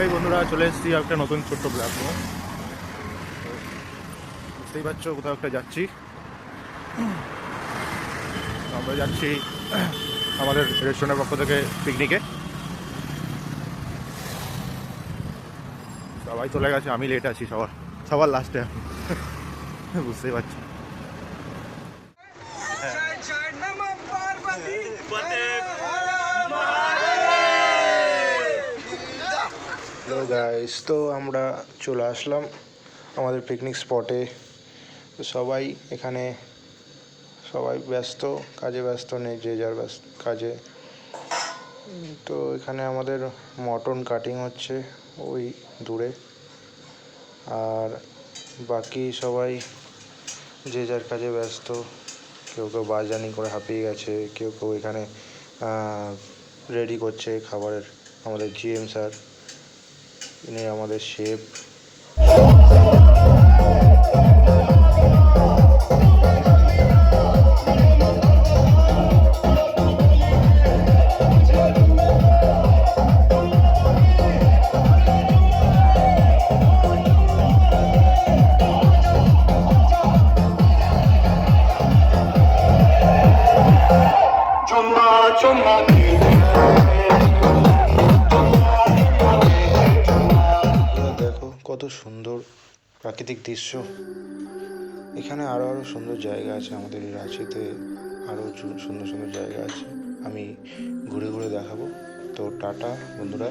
এই বন্ধুরা চলে এসেছি একটা নতুন ছোট্ট প্ল্যাটফর্ম। বুঝতেই পারছো কোথাও একটা যাচ্ছি। আমরা যাচ্ছি আমাদের রেস্টুরেন্টের পক্ষ থেকে পিকনিকে। সবাই চলে গেছে, আমি লেট আছি সবার লাস্টে। বুঝতেই পারছি। হ্যালো গাইস, তো আমরা চলে আসলাম আমাদের পিকনিক স্পটে। তো সবাই এখানে ব্যস্ত, কাজে ব্যস্ত, নেই যে যার ব্যস্ত কাজে। তো এখানে আমাদের মটন কাটিং হচ্ছে ওই দূরে, আর বাকি সবাই যে যার কাজে ব্যস্ত। কেউ কেউ বাজানি করে হাঁপিয়ে গেছে, কেউ কেউ এখানে রেডি করছে খাবারের। আমাদের জিএম স্যার, ইনি আমাদের শেফ। দেখো কত সুন্দর প্রাকৃতিক দৃশ্য। এখানে আরও সুন্দর জায়গা আছে, আমাদের এই রাঁচিতে আরও সুন্দর সুন্দর জায়গা আছে, আমি ঘুরে ঘুরে দেখাবো। তো টাটা বন্ধুরা।